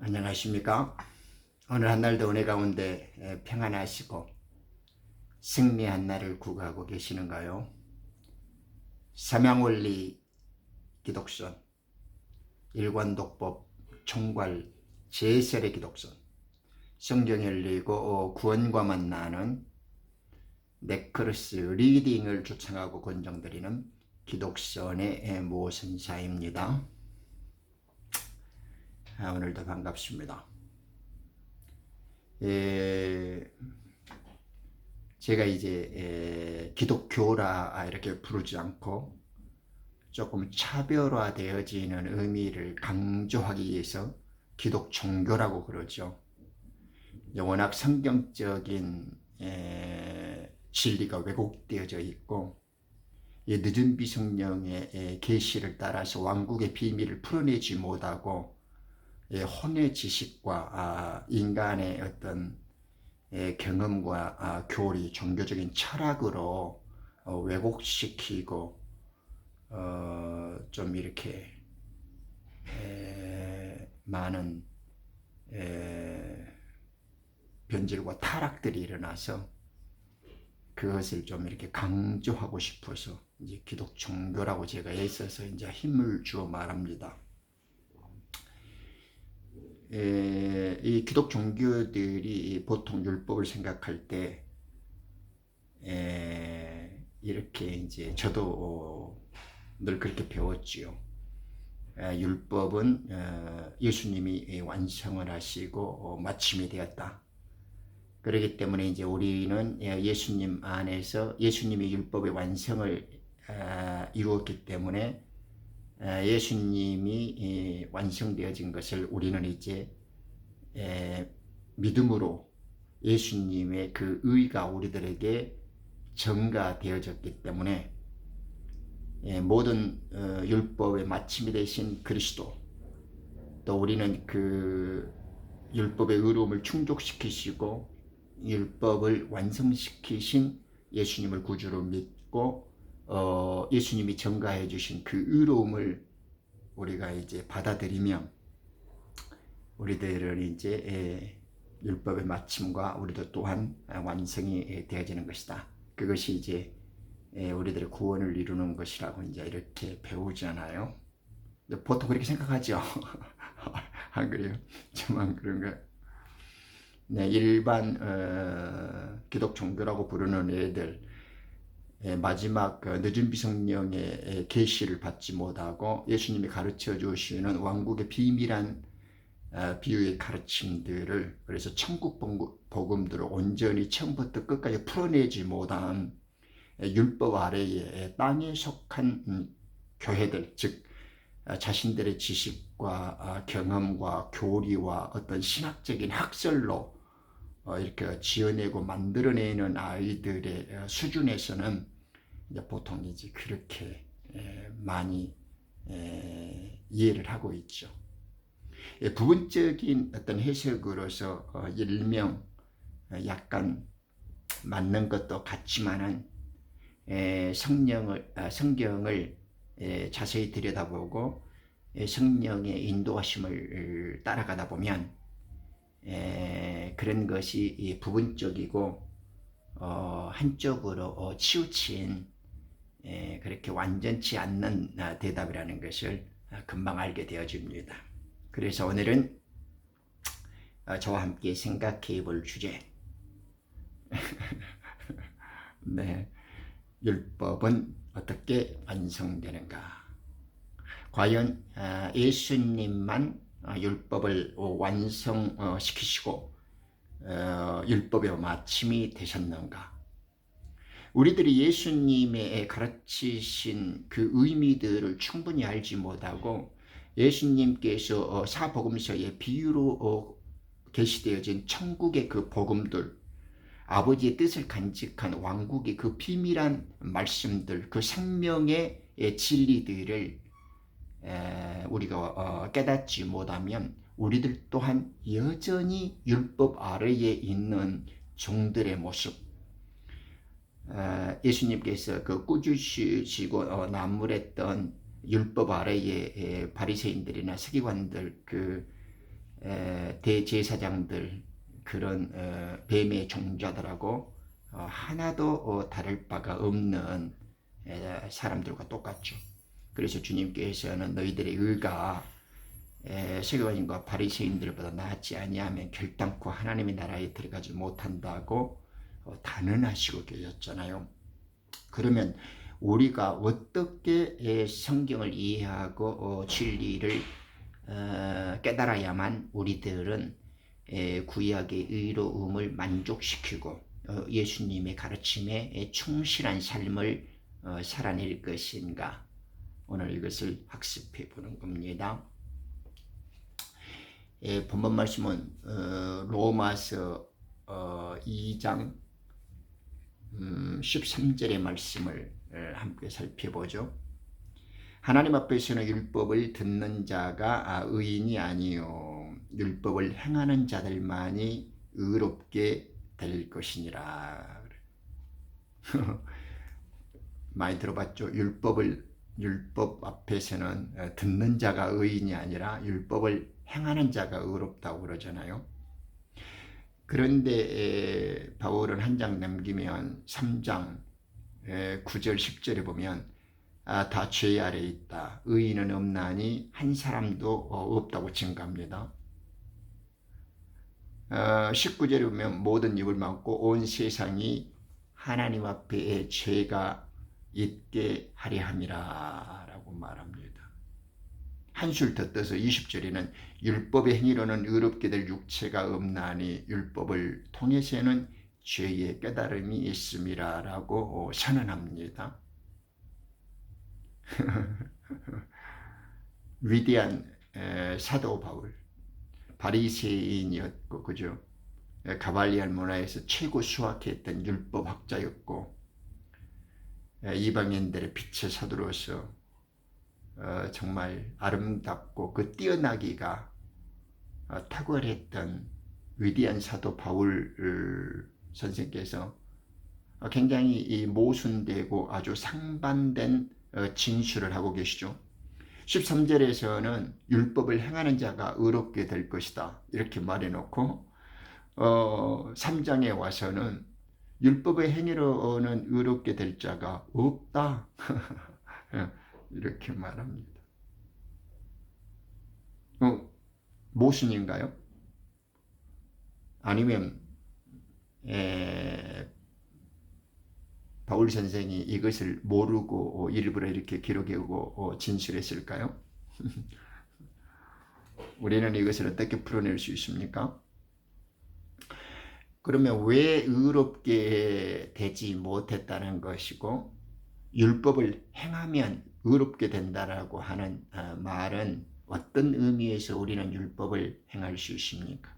안녕하십니까? 오늘 한 날도 은혜 가운데 평안하시고 승리한 날을 구가하고 계시는가요? 삼양원리 기독선, 일관독법 총괄 제설의 기독선, 성경 열리고 구원과 만나는 네크로스 리딩을 초청하고 권장드리는 기독선의 모선사입니다. 오늘도 반갑습니다. 제가 이제 기독교라 이렇게 부르지 않고 조금 차별화되어지는 의미를 강조하기 위해서 기독 종교라고 그러죠. 워낙 성경적인 진리가 왜곡되어져 있고 늦은 비성령의 계시를 따라서 왕국의 비밀을 풀어내지 못하고 혼의 지식과 인간의 어떤 경험과 교리, 종교적인 철학으로 왜곡시키고 좀 이렇게 많은 변질과 타락들이 일어나서 그것을 좀 이렇게 강조하고 싶어서 이제 기독 종교라고 제가 애써서 이제 힘을 주어 말합니다. 이 기독 종교들이 보통 율법을 생각할 때 이렇게 이제 저도 늘 그렇게 배웠지요. 율법은 예수님이 완성을 하시고 마침이 되었다. 그렇기 때문에 이제 우리는 예수님 안에서 예수님이 율법의 완성을 이루었기 때문에 예수님이 완성되어진 것을 우리는 이제 믿음으로 예수님의 그 의가 우리들에게 전가되어졌기 때문에 모든 율법의 마침이 되신 그리스도, 또 우리는 그 율법의 의로움을 충족시키시고 율법을 완성시키신 예수님을 구주로 믿고 예수님이 전가해 주신 그 의로움을 우리가 이제 받아들이면 우리들은 이제 율법의 마침과 우리도 또한 완성이 되어지는 것이다. 그것이 이제 우리들의 구원을 이루는 것이라고 이제 이렇게 배우잖아요. 보통 그렇게 생각하죠. 안 그래요? 저만 그런가? 네, 일반 기독 종교라고 부르는 애들 마지막 늦은 비성령의 계시를 받지 못하고 예수님이 가르쳐 주시는 왕국의 비밀한 비유의 가르침들을, 그래서 천국 복음들을 온전히 처음부터 끝까지 풀어내지 못한 율법 아래에 땅에 속한 교회들, 즉 자신들의 지식과 경험과 교리와 어떤 신학적인 학설로 이렇게 지어내고 만들어내는 아이들의 수준에서는 이제 보통 이제 그렇게 많이 이해를 하고 있죠. 부분적인 어떤 해석으로서 일명 약간 맞는 것도 같지만은 성경을 자세히 들여다보고 성령의 인도하심을 따라가다 보면 그런 것이 부분적이고 한쪽으로 치우친 그렇게 완전치 않는 대답이라는 것을 금방 알게 되어집니다. 그래서 오늘은 저와 함께 생각해 볼 주제, 네, 율법은 어떻게 완성되는가? 과연 예수님만 율법을 완성시키시고 율법의 마침이 되셨는가? 우리들이 예수님의 가르치신 그 의미들을 충분히 알지 못하고 예수님께서 사복음서의 비유로 계시되어진 천국의 그 복음들, 아버지의 뜻을 간직한 왕국의 그 비밀한 말씀들, 그 생명의 진리들을 우리가 깨닫지 못하면 우리들 또한 여전히 율법 아래에 있는 종들의 모습, 예수님께서 그 꾸짖으시고 나무랬던 율법 아래의 바리새인들이나 서기관들, 그 대제사장들 그런 뱀의 종자들하고 하나도 다를 바가 없는 사람들과 똑같죠. 그래서 주님께서는 너희들의 의가 세계관인과 바리새인들보다 낫지 아니하면 결단코 하나님의 나라에 들어가지 못한다고 단언하시고 계셨잖아요. 그러면 우리가 어떻게 성경을 이해하고 진리를 깨달아야만 우리들은 구약의 의로움을 만족시키고 예수님의 가르침에 충실한 삶을 살아낼 것인가? 오늘 이것을 학습해 보는 겁니다. 본문 말씀은 로마서 2장 13절의 말씀을 함께 살펴보죠. 하나님 앞에서는 율법을 듣는 자가 의인이 아니요 율법을 행하는 자들만이 의롭게 될 것이니라. 많이 들어봤죠? 율법 앞에서는 듣는 자가 의인이 아니라 율법을 행하는 자가 의롭다고 그러잖아요. 그런데 바울은 한 장 넘기면 3장 9절 10절에 보면 다 죄 아래 있다. 의인은 없나니 한 사람도 없다고 증가합니다. 19절에 보면 모든 입을 막고 온 세상이 하나님 앞에 죄가 있게 하려 함이라 라고 말합니다. 한술 더 떠서 20절에는 율법의 행위로는 의롭게 될 육체가 없나니 율법을 통해서는 죄의 깨달음이 있음이라 라고 선언합니다. 위대한 사도 바울, 바리새인이었고 그죠? 가발리알 문화에서 최고 수학했던 율법학자였고 이방인들의 빛의 사도로서 정말 아름답고 그 뛰어나기가 탁월했던 위대한 사도 바울 선생께서 굉장히 모순되고 아주 상반된 진술을 하고 계시죠. 13절에서는 율법을 행하는 자가 의롭게 될 것이다 이렇게 말해놓고 3장에 와서는 율법의 행위로는 의롭게 될 자가 없다 이렇게 말합니다. 모순인가요? 아니면 바울 선생이 이것을 모르고 일부러 이렇게 기록하고 진술했을까요? 우리는 이것을 어떻게 풀어낼 수 있습니까? 그러면 왜 의롭게 되지 못했다는 것이고 율법을 행하면 의롭게 된다라고 하는 말은 어떤 의미에서 우리는 율법을 행할 수 있습니까?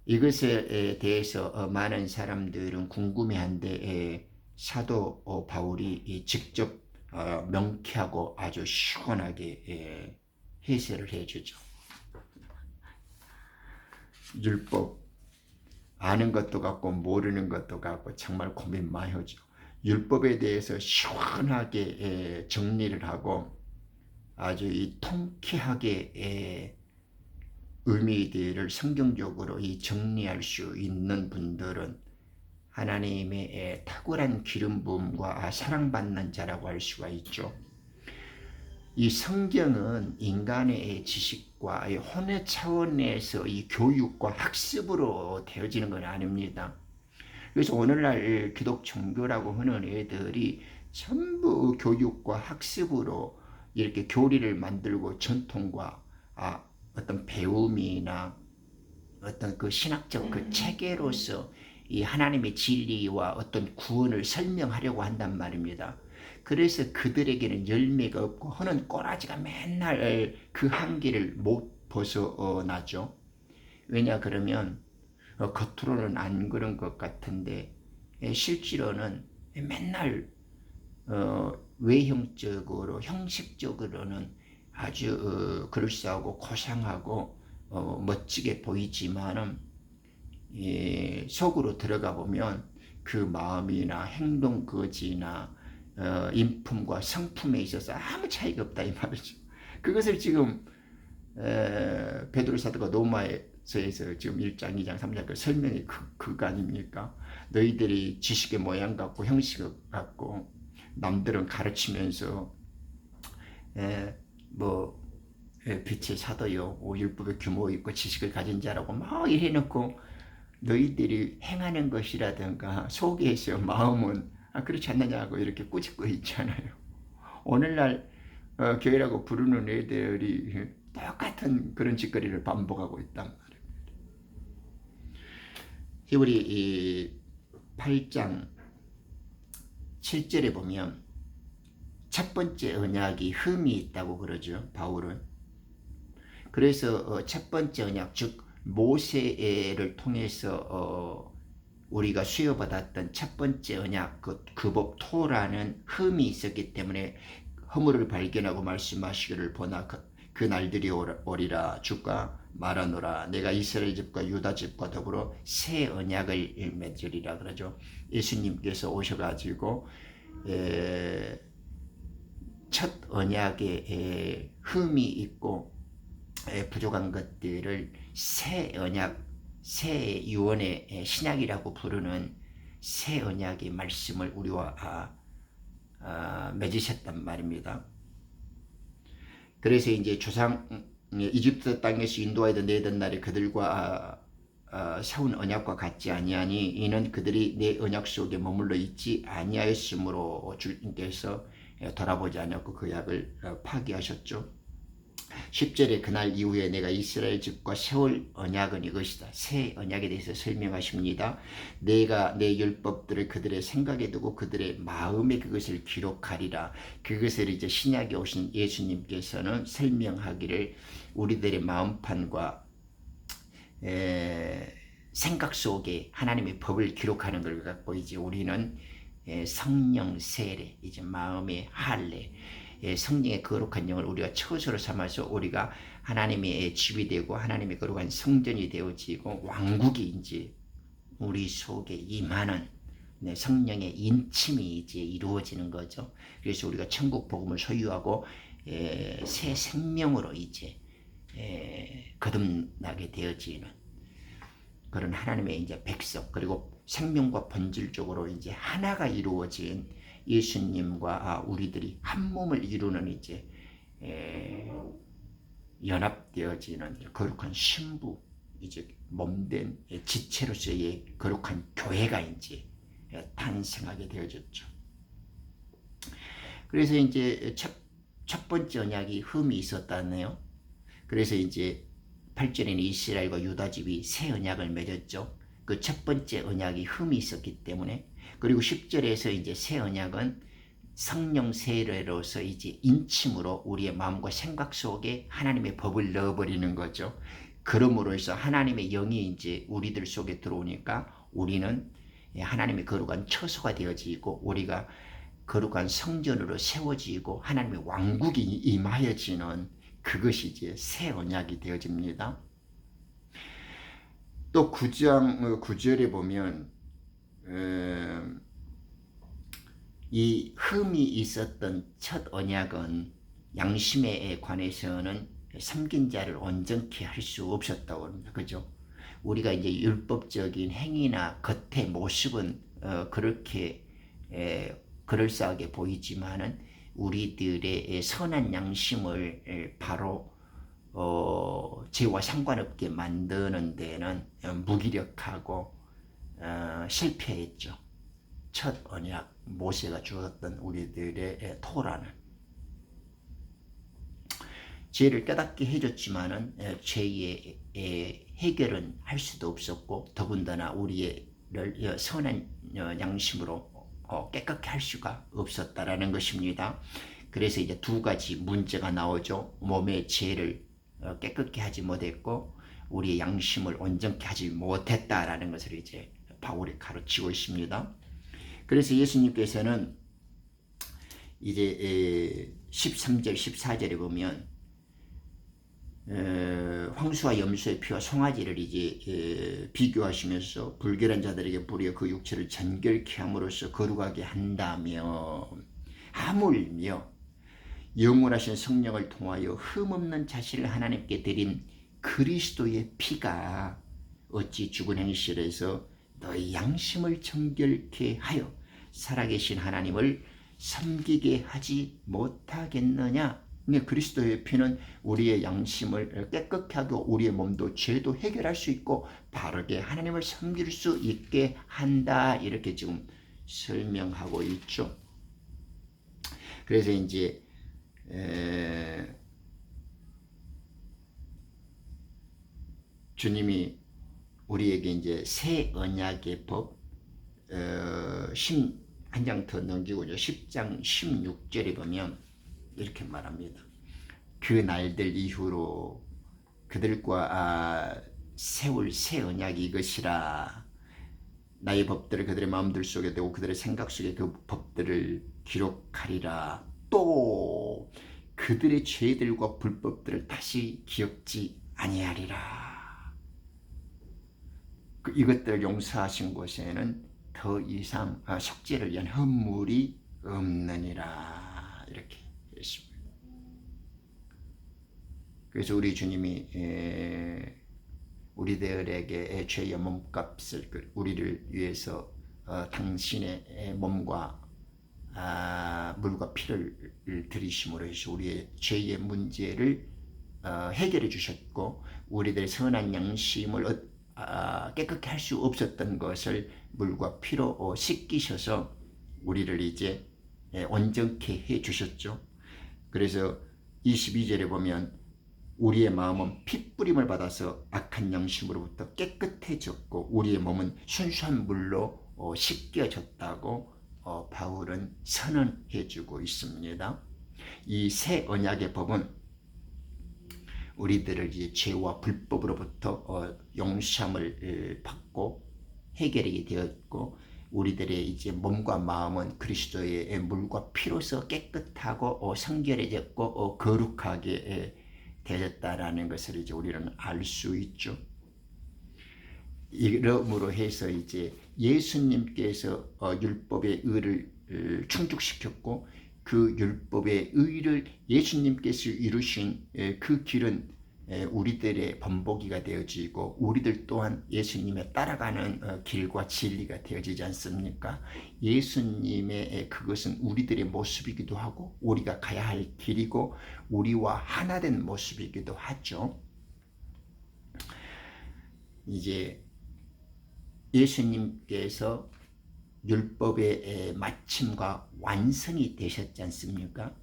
이것에 대해서 많은 사람들은 궁금해한데 사도 바울이 직접 명쾌하고 아주 시원하게 해설을 해주죠. 율법 아는 것도 같고 모르는 것도 같고 정말 고민 많이 하죠. 율법에 대해서 시원하게 정리를 하고 아주 통쾌하게 의미들을 성경적으로 정리할 수 있는 분들은 하나님의 탁월한 기름 부음과 사랑받는 자라고 할 수가 있죠. 이 성경은 인간의 지식과 혼의 차원에서 이 교육과 학습으로 되어지는 건 아닙니다. 그래서 오늘날 기독 종교라고 하는 애들이 전부 교육과 학습으로 이렇게 교리를 만들고 전통과 어떤 배움이나 어떤 그 신학적 그 체계로서 이 하나님의 진리와 어떤 구원을 설명하려고 한단 말입니다. 그래서 그들에게는 열매가 없고 하는 꼬라지가 맨날 그 한계를 못 벗어나죠. 왜냐 그러면 겉으로는 안 그런 것 같은데 실제로는 맨날 외형적으로 형식적으로는 아주 그럴싸하고 고상하고 멋지게 보이지만은 속으로 들어가 보면 그 마음이나 행동 거지나 인품과 성품에 있어서 아무 차이가 없다 이 말이죠. 그것을 지금 베드로 사도가 로마서에서 지금 1장, 2장, 3장 그 설명이 그거 아닙니까? 너희들이 지식의 모양 같고 형식 같고 남들은 가르치면서 빛의 사도요, 율법의 규모 있고 지식을 가진 자라고 막 이래놓고 너희들이 행하는 것이라든가 속에서 마음은 그렇지 않느냐고 이렇게 꾸짖고 있잖아요. 오늘날 교회라고 부르는 애들이 똑같은 그런 짓거리를 반복하고 있단 말입니다. 히브리 8장 7절에 보면 첫 번째 언약이 흠이 있다고 그러죠, 바울은. 그래서 첫 번째 언약, 즉 모세를 통해서 우리가 수여받았던 첫 번째 언약, 그 법 토라는 흠이 있었기 때문에 허물을 발견하고 말씀하시기를 보나 그 날들이 오리라. 주가 말하노라. 내가 이스라엘 집과 유다 집과 더불어 새 언약을 맺으리라 그러죠. 예수님께서 오셔가지고 첫 언약에 흠이 있고 부족한 것들을 새 언약, 새 유언의 신약이라고 부르는 새 언약의 말씀을 우리와 맺으셨단 말입니다. 그래서 이제 조상 이집트 땅에서 인도하여 내던 날에 그들과 세운 언약과 같지 아니하니 이는 그들이 내 언약 속에 머물러 있지 아니하였으므로 주님께서 돌아보지 않았고 그 약을 파기하셨죠. 10절에 그날 이후에 내가 이스라엘 집과 세울 언약은 이것이다. 새 언약에 대해서 설명하십니다. 내가 내 율법들을 그들의 생각에 두고 그들의 마음에 그것을 기록하리라. 그것을 이제 신약에 오신 예수님께서는 설명하기를 우리들의 마음판과 생각 속에 하나님의 법을 기록하는 걸 갖고 이제 우리는 성령 세례, 이제 마음의 할례, 성령의 거룩한 영을 우리가 처소로 삼아서 우리가 하나님의 집이 되고 하나님의 거룩한 성전이 되어지고 왕국이 이제 우리 속에 임하는 성령의 인침이 이제 이루어지는 거죠. 그래서 우리가 천국 복음을 소유하고 새 생명으로 이제 거듭나게 되어지는 그런 하나님의 이제 백성, 그리고 생명과 본질적으로 이제 하나가 이루어진 예수님과 우리들이 한 몸을 이루는 이제 연합되어지는 거룩한 신부, 이제 몸된 지체로서의 거룩한 교회가 이제 탄생하게 되어졌죠. 그래서 이제 첫 번째 언약이 흠이 있었다네요. 그래서 이제 8절에는 이스라엘과 유다 집이 새 언약을 맺었죠. 그 첫 번째 언약이 흠이 있었기 때문에. 그리고 10절에서 이제 새 언약은 성령 세례로서 이제 인침으로 우리의 마음과 생각 속에 하나님의 법을 넣어버리는 거죠. 그러므로 해서 하나님의 영이 이제 우리들 속에 들어오니까 우리는 하나님의 거룩한 처소가 되어지고 우리가 거룩한 성전으로 세워지고 하나님의 왕국이 임하여지는 그것이 이제 새 언약이 되어집니다. 또 9장 9절에 보면 이 흠이 있었던 첫 언약은 양심에 관해서는 섬긴 자를 온전케 할 수 없었다고 합니다. 그죠? 우리가 이제 율법적인 행위나 겉의 모습은 그렇게 그럴싸하게 보이지만은 우리들의 선한 양심을 바로 죄와 상관없게 만드는 데는 무기력하고 실패했죠. 첫 언약 모세가 주었던 우리들의 토라는 죄를 깨닫게 해줬지만은 죄의 해결은 할 수도 없었고 더군다나 우리를 선한 양심으로 깨끗게 할 수가 없었다라는 것입니다. 그래서 이제 두 가지 문제가 나오죠. 몸의 죄를 깨끗게 하지 못했고 우리의 양심을 온전케 하지 못했다라는 것을 이제 바울이 가르치고 있습니다. 그래서 예수님께서는 이제 13절 14절에 보면 황수와 염소의 피와 송아지를 이제 비교하시면서 불결한 자들에게 뿌려 그 육체를 정결케 함으로써 거룩하게 한다며 하물며 영원하신 성령을 통하여 흠없는 자신을 하나님께 드린 그리스도의 피가 어찌 죽은 행실에서 너희 양심을 정결케 하여 살아계신 하나님을 섬기게 하지 못하겠느냐. 그리스도의 피는 우리의 양심을 깨끗하게 하고 우리의 몸도 죄도 해결할 수 있고 바르게 하나님을 섬길 수 있게 한다. 이렇게 지금 설명하고 있죠. 그래서 이제 주님이 우리에게 이제 새 언약의 법 한 장 더 넘기고 10장 16절에 보면 이렇게 말합니다. 그 날들 이후로 그들과 세울 새 언약이 이것이라. 나의 법들을 그들의 마음들 속에 두고 그들의 생각 속에 그 법들을 기록하리라. 또 그들의 죄들과 불법들을 다시 기억지 아니하리라. 이것들을 용서하신 곳에는 더 이상 속죄를 위한 헌물이 없느니라. 이렇게 했습니다. 그래서 우리 주님이 우리들에게 죄의 몸값을 우리를 위해서 당신의 몸과 물과 피를 들이심으로 해서 우리의 죄의 문제를 해결해 주셨고 우리들의 선한 양심을 깨끗게 할 수 없었던 것을 물과 피로 씻기셔서 우리를 이제 온전케 해 주셨죠. 그래서 22절에 보면 우리의 마음은 핏부림을 받아서 악한 양심으로부터 깨끗해졌고 우리의 몸은 순수한 물로 씻겨졌다고 바울은 선언해 주고 있습니다. 이 새 언약의 법은 우리들을 이제 죄와 불법으로부터 용서함을 받고 해결이 되었고 우리들의 이제 몸과 마음은 그리스도의 물과 피로서 깨끗하고 성결해졌고 거룩하게 되었다라는 것을 이제 우리는 알 수 있죠. 이러므로 해서 이제 예수님께서 율법의 의를 충족시켰고 그 율법의 의를 예수님께서 이루신 그 길은 우리들의 본보기가 되어지고 우리들 또한 예수님의 따라가는 길과 진리가 되어지지 않습니까? 예수님의 그것은 우리들의 모습이기도 하고 우리가 가야 할 길이고 우리와 하나된 모습이기도 하죠. 이제 예수님께서 율법의 마침과 완성이 되셨지 않습니까?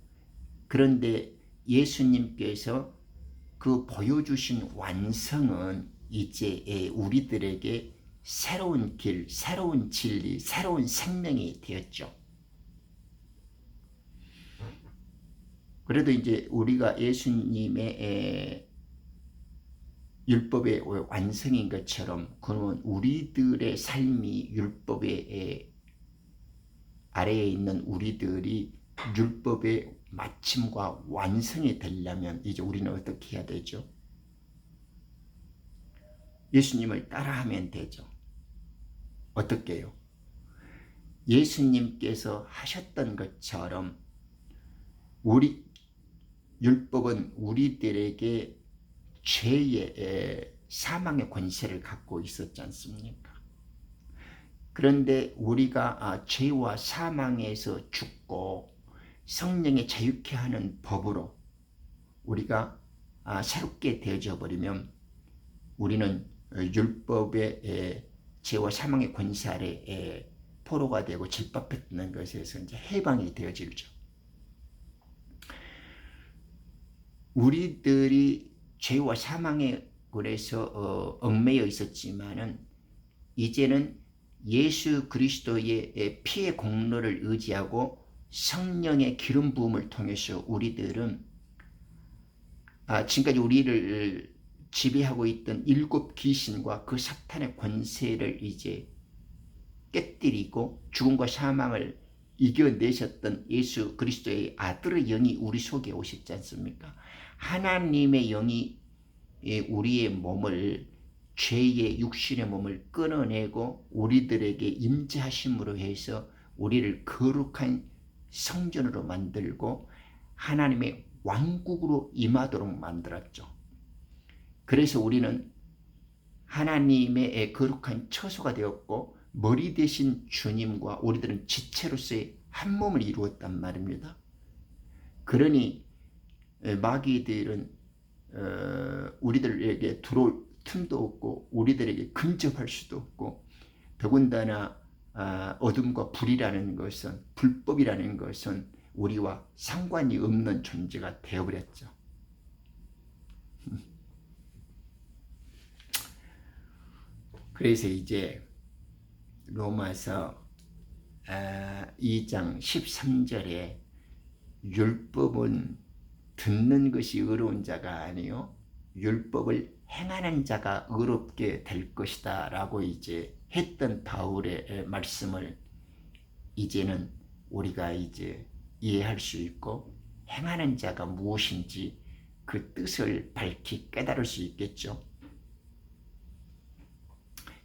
그런데 예수님께서 그 보여주신 완성은 이제 우리들에게 새로운 길, 새로운 진리, 새로운 생명이 되었죠. 그래도 이제 우리가 예수님의 율법의 완성인 것처럼 그러면 우리들의 삶이 율법의 아래에 있는 우리들이 율법의 마침과 완성이 되려면 이제 우리는 어떻게 해야 되죠? 예수님을 따라하면 되죠. 어떻게 해요? 예수님께서 하셨던 것처럼 우리 율법은 우리들에게 죄의 사망의 권세를 갖고 있었지 않습니까? 그런데 우리가 죄와 사망에서 죽고 성령의 자유케 하는 법으로 우리가 새롭게 되어져 버리면 우리는 율법의 죄와 사망의 권세 아래 포로가 되고 질밥했던 것에서 이제 해방이 되어지죠. 우리들이 죄와 사망의 굴에서 얽매여 있었지만은 이제는 예수 그리스도의 피의 공로를 의지하고 성령의 기름 부음을 통해서 우리들은 지금까지 우리를 지배하고 있던 일곱 귀신과 그 사탄의 권세를 이제 깨뜨리고 죽음과 사망을 이겨내셨던 예수 그리스도의 아들의 영이 우리 속에 오셨지 않습니까? 하나님의 영이 우리의 몸을 죄의 육신의 몸을 끊어내고 우리들에게 임재하심으로 해서 우리를 거룩한 성전으로 만들고 하나님의 왕국으로 임하도록 만들었죠. 그래서 우리는 하나님의 거룩한 처소가 되었고 머리 대신 주님과 우리들은 지체로서의 한 몸을 이루었단 말입니다. 그러니 마귀들은 우리들에게 들어올 틈도 없고 우리들에게 근접할 수도 없고, 더군다나 어둠과 불이라는 것은, 불법이라는 것은 우리와 상관이 없는 존재가 되어버렸죠. 그래서 이제 로마서 2장 13절에 율법은 듣는 것이 의로운 자가 아니요 율법을 행하는 자가 의롭게 될 것이다 라고 이제 했던 바울의 말씀을 이제는 우리가 이제 이해할 수 있고, 행하는 자가 무엇인지 그 뜻을 밝히 깨달을 수 있겠죠.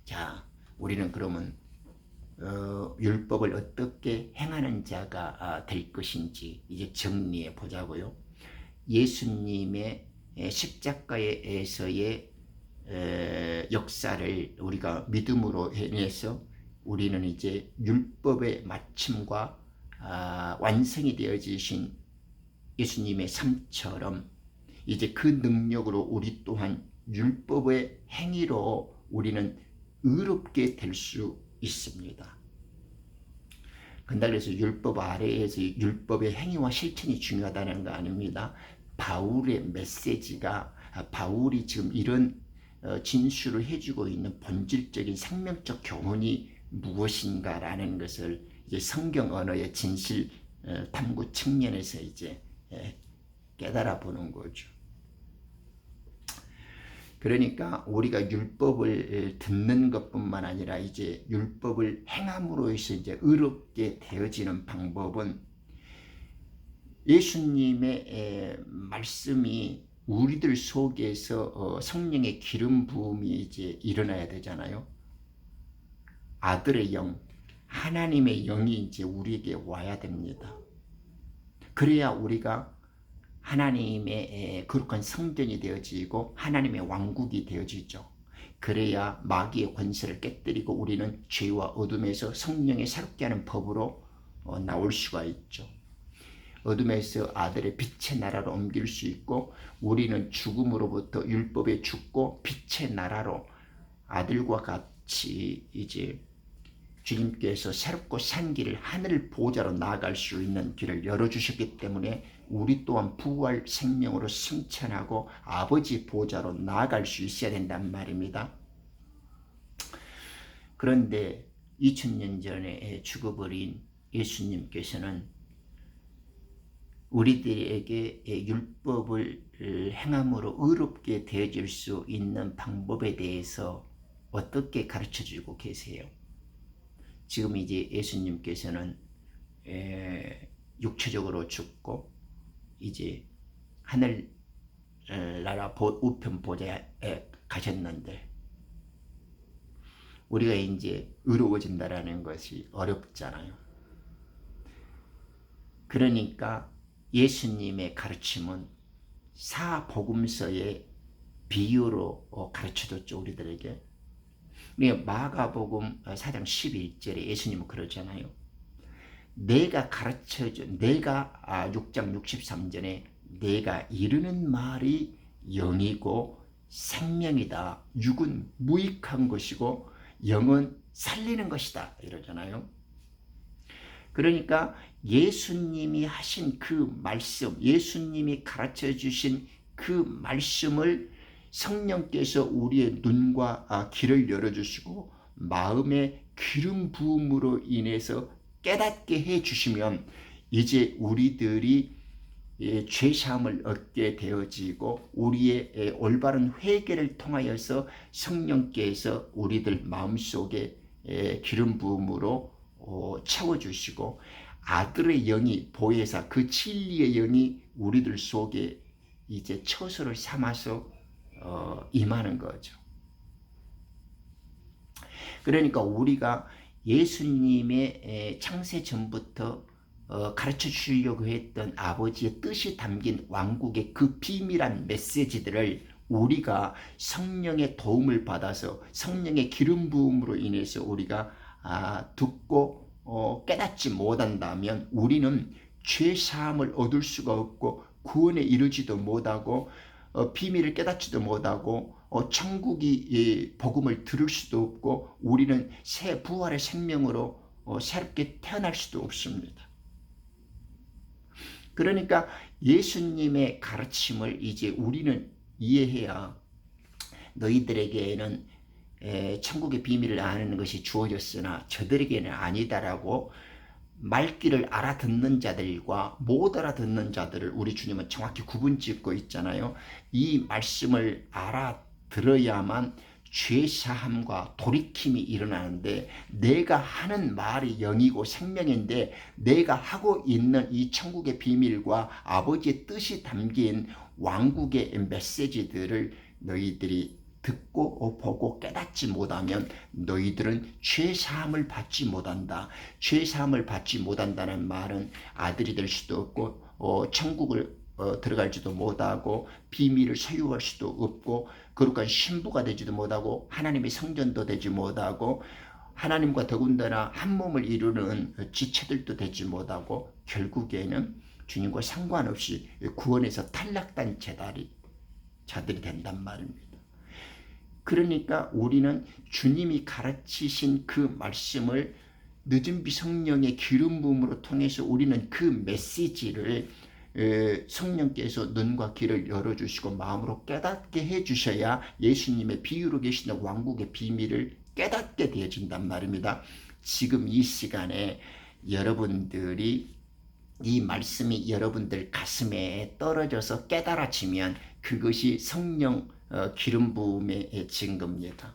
자, 우리는 그러면 율법을 어떻게 행하는 자가 될 것인지 이제 정리해 보자고요. 예수님의 십자가에서의 역사를 우리가 믿음으로 인해서 우리는 이제 율법의 마침과 완성이 되어지신 예수님의 삶처럼 이제 그 능력으로 우리 또한 율법의 행위로 우리는 의롭게 될 수 있습니다. 그래서 율법 아래에서 율법의 행위와 실천이 중요하다는 거 아닙니다. 바울의 메시지가, 바울이 지금 이런 진술을 해주고 있는 본질적인 생명적 교훈이 무엇인가라는 것을 이제 성경 언어의 진실 탐구 측면에서 이제 깨달아 보는 거죠. 그러니까 우리가 율법을 듣는 것뿐만 아니라 이제 율법을 행함으로 해서 이제 의롭게 되어지는 방법은 예수님의 말씀이 우리들 속에서 성령의 기름 부음이 이제 일어나야 되잖아요. 아들의 영, 하나님의 영이 이제 우리에게 와야 됩니다. 그래야 우리가 하나님의 거룩한 성전이 되어지고 하나님의 왕국이 되어지죠. 그래야 마귀의 권세를 깨뜨리고 우리는 죄와 어둠에서 성령의 새롭게 하는 법으로 나올 수가 있죠. 어둠에서 아들의 빛의 나라로 옮길 수 있고, 우리는 죽음으로부터 율법에 죽고 빛의 나라로 아들과 같이 이제 주님께서 새롭고 산 길을 하늘 보좌로 나아갈 수 있는 길을 열어주셨기 때문에 우리 또한 부활 생명으로 승천하고 아버지 보좌로 나아갈 수 있어야 된단 말입니다. 그런데 2000년 전에 죽어버린 예수님께서는 우리들에게 율법을 행함으로 의롭게 되어질 수 있는 방법에 대해서 어떻게 가르쳐주고 계세요? 지금 이제 예수님께서는 육체적으로 죽고 이제 하늘나라 우편 보좌에 가셨는데 우리가 이제 의로워진다라는 것이 어렵잖아요. 그러니까 예수님의 가르침은 사복음서의 비유로 가르쳐줬죠, 우리들에게. 마가복음 4장 11절에 예수님은 그러잖아요. 내가 가르쳐준, 내가 6장 63절에 내가 이르는 말이 영이고 생명이다. 육은 무익한 것이고 영은 살리는 것이다. 이러잖아요. 그러니까 예수님이 하신 그 말씀, 예수님이 가르쳐 주신 그 말씀을 성령께서 우리의 눈과 귀를 열어주시고 마음의 기름 부음으로 인해서 깨닫게 해주시면 이제 우리들이 죄사함을 얻게 되어지고 우리의 올바른 회개를 통하여서 성령께서 우리들 마음속에 기름 부음으로 채워주시고 아들의 영이 보혜사, 그 진리의 영이 우리들 속에 이제 처소를 삼아서 임하는 거죠. 그러니까 우리가 예수님의 창세 전부터 가르쳐 주려고 했던 아버지의 뜻이 담긴 왕국의 그 비밀한 메시지들을 우리가 성령의 도움을 받아서 성령의 기름 부음으로 인해서 우리가 듣고 깨닫지 못한다면 우리는 죄 사함을 얻을 수가 없고 구원에 이르지도 못하고 비밀을 깨닫지도 못하고 천국이 복음을 들을 수도 없고 우리는 새 부활의 생명으로 새롭게 태어날 수도 없습니다. 그러니까 예수님의 가르침을 이제 우리는 이해해야 너희들에게는 천국의 비밀을 아는 것이 주어졌으나 저들에게는 아니다라고 말귀를 알아듣는 자들과 못 알아듣는 자들을 우리 주님은 정확히 구분짓고 있잖아요. 이 말씀을 알아들어야만 죄사함과 돌이킴이 일어나는데 내가 하는 말이 영이고 생명인데 내가 하고 있는 이 천국의 비밀과 아버지의 뜻이 담긴 왕국의 메시지들을 너희들이 듣고 보고 깨닫지 못하면 너희들은 죄사함을 받지 못한다. 죄사함을 받지 못한다는 말은 아들이 될 수도 없고 천국을 들어갈지도 못하고 비밀을 소유할 수도 없고 거룩한 신부가 되지도 못하고 하나님의 성전도 되지 못하고 하나님과 더군다나 한 몸을 이루는 지체들도 되지 못하고 결국에는 주님과 상관없이 구원에서 탈락된 자들이 된단 말입니다. 그러니까 우리는 주님이 가르치신 그 말씀을 늦은 비 성령의 기름 부음으로 통해서 우리는 그 메시지를 성령께서 눈과 귀를 열어주시고 마음으로 깨닫게 해주셔야 예수님의 비유로 계시는 왕국의 비밀을 깨닫게 되어진단 말입니다. 지금 이 시간에 여러분들이 이 말씀이 여러분들 가슴에 떨어져서 깨달아지면 그것이 성령 기름 부음의 증거입니다.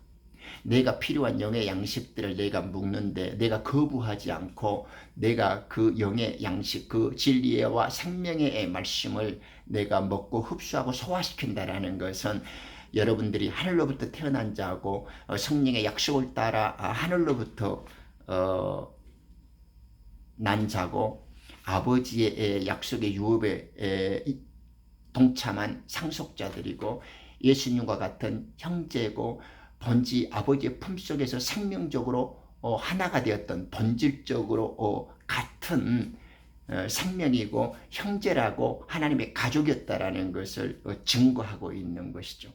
내가 필요한 영의 양식들을 내가 묵는데 내가 거부하지 않고 내가 그 영의 양식, 그 진리와 생명의 말씀을 내가 먹고 흡수하고 소화시킨다라는 것은 여러분들이 하늘로부터 태어난 자고 성령의 약속을 따라 하늘로부터 난 자고 아버지의 약속의 유업에 동참한 상속자들이고 예수님과 같은 형제고 본지 아버지의 품속에서 생명적으로 하나가 되었던 본질적으로 같은 생명이고 형제라고 하나님의 가족이었다라는 것을 증거하고 있는 것이죠.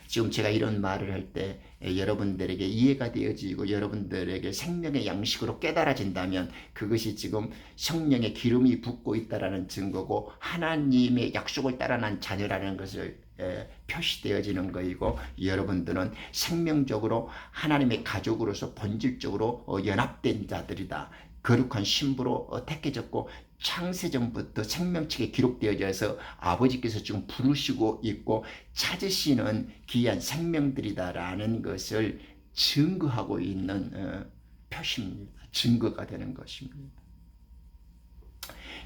지금 제가 이런 말을 할 때 여러분들에게 이해가 되어지고 여러분들에게 생명의 양식으로 깨달아진다면 그것이 지금 성령의 기름이 붓고 있다라는 증거고 하나님의 약속을 따라 난 자녀라는 것을 표시되어지는 것이고 여러분들은 생명적으로 하나님의 가족으로서 본질적으로 연합된 자들이다. 거룩한 신부로 택해졌고 창세전부터 생명책에 기록되어져서 아버지께서 지금 부르시고 있고 찾으시는 귀한 생명들이다라는 것을 증거하고 있는 표시입니다. 증거가 되는 것입니다.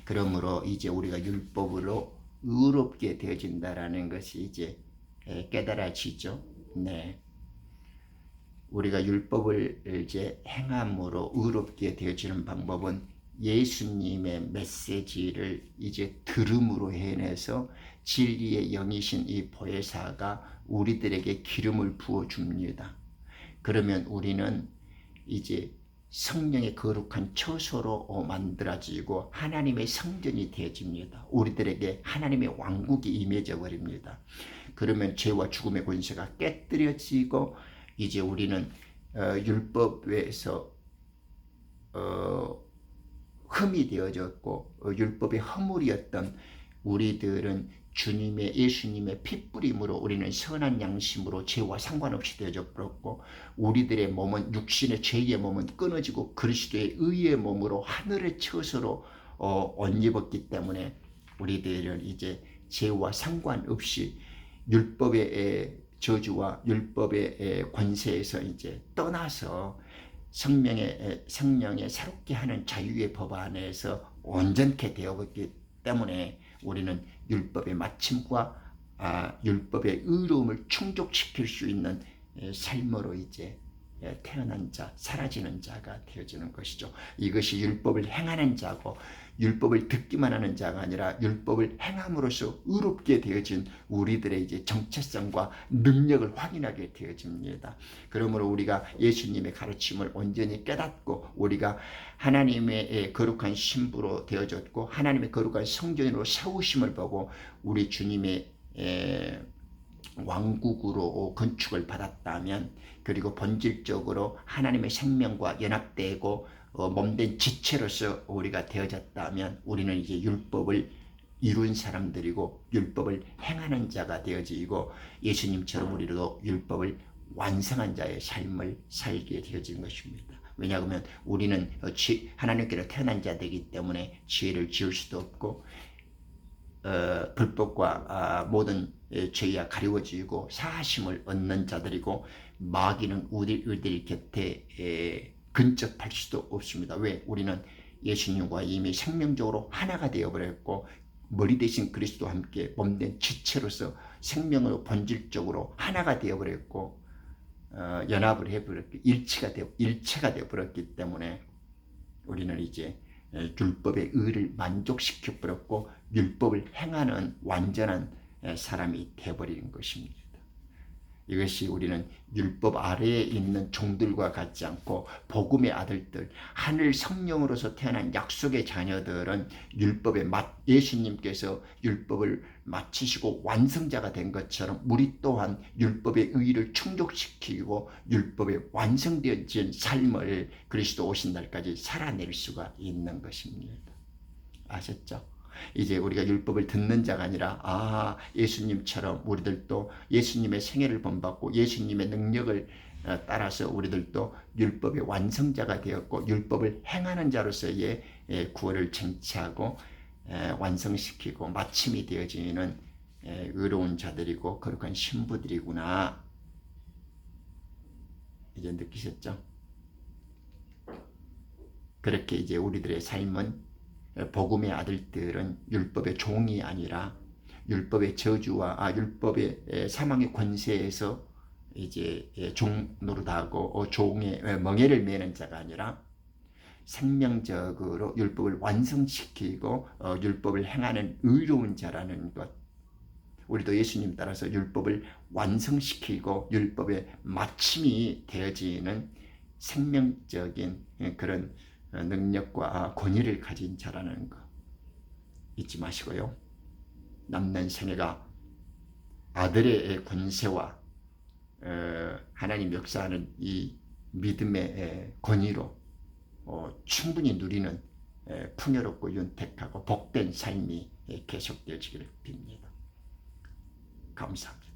그러므로 이제 우리가 율법으로 의롭게 되어진다라는 것이 이제 깨달아지죠. 네. 우리가 율법을 이제 행함으로 의롭게 되어지는 방법은 예수님의 메시지를 이제 들음으로 해내서 진리의 영이신 이 보혜사가 우리들에게 기름을 부어줍니다. 그러면 우리는 이제 성령의 거룩한 처소로 만들어지고 하나님의 성전이 되어집니다. 우리들에게 하나님의 왕국이 임해져 버립니다. 그러면 죄와 죽음의 권세가 깨뜨려지고 이제 우리는 율법에서 흠이 되어졌고 율법의 허물이었던 우리들은 주님의 예수님의 핏뿌림으로 우리는 선한 양심으로 죄와 상관없이 되어져 버렸고 우리들의 몸은 육신의 죄의 몸은 끊어지고 그리스도의 의의 몸으로 하늘의 처소로 옷 입었기 때문에 우리들은 이제 죄와 상관없이 율법의 저주와 율법의 권세에서 이제 떠나서 성령의 새롭게 하는 자유의 법 안에서 온전케 되었기 때문에 우리는 율법의 마침과 율법의 의로움을 충족시킬 수 있는 삶으로 이제 태어난 자, 사라지는 자가 되어지는 것이죠. 이것이 율법을 행하는 자고 율법을 듣기만 하는 자가 아니라 율법을 행함으로써 의롭게 되어진 우리들의 이제 정체성과 능력을 확인하게 되어집니다. 그러므로 우리가 예수님의 가르침을 온전히 깨닫고 우리가 하나님의 거룩한 신부로 되어졌고 하나님의 거룩한 성전으로 세우심을 보고 우리 주님의 왕국으로 건축을 받았다면 그리고 본질적으로 하나님의 생명과 연합되고 몸된 지체로서 우리가 되어졌다면 우리는 이제 율법을 이룬 사람들이고 율법을 행하는 자가 되어지고 예수님처럼 우리도 율법을 완성한 자의 삶을 살게 되어진 것입니다. 왜냐하면 우리는 하나님께로 태어난 자되기 때문에 죄를 지을 수도 없고 불법과 모든 죄가 가리워지고 사하심을 얻는 자들이고 마귀는 우리 곁에 근접할 수도 없습니다. 왜? 우리는 예수님과 이미 생명적으로 하나가 되어버렸고 머리 대신 그리스도와 함께 몸된 지체로서 생명으로 본질적으로 하나가 되어버렸고 연합을 해버렸고 일체가 되어버렸기 때문에 우리는 이제 율법의 의를 만족시켜 버렸고 율법을 행하는 완전한 사람이 되어버리는 것입니다. 이것이 우리는 율법 아래에 있는 종들과 같지 않고 복음의 아들들, 하늘 성령으로서 태어난 약속의 자녀들은 예수님께서 율법을 마치시고 완성자가 된 것처럼 우리 또한 율법의 의의를 충족시키고 율법에 완성되어진 삶을 그리스도 오신 날까지 살아낼 수가 있는 것입니다. 아셨죠? 이제 우리가 율법을 듣는 자가 아니라 예수님처럼 우리들도 예수님의 생애를 본받고 예수님의 능력을 따라서 우리들도 율법의 완성자가 되었고 율법을 행하는 자로서의 구원을 쟁취하고 완성시키고 마침이 되어지는 의로운 자들이고 거룩한 신부들이구나. 이제 느끼셨죠? 그렇게 이제 우리들의 삶은 복음의 아들들은 율법의 종이 아니라 율법의 저주와 율법의 사망의 권세에서 이제 종 노릇하고 종의 멍에를 매는 자가 아니라 생명적으로 율법을 완성시키고 율법을 행하는 의로운 자라는 것. 우리도 예수님 따라서 율법을 완성시키고 율법의 마침이 되어지는 생명적인 그런 능력과 권위를 가진 자라는 거 잊지 마시고요. 남는 생애가 아들의 권세와 하나님 역사하는 이 믿음의 권위로 충분히 누리는 풍요롭고 윤택하고 복된 삶이 계속되어지기를 빕니다. 감사합니다.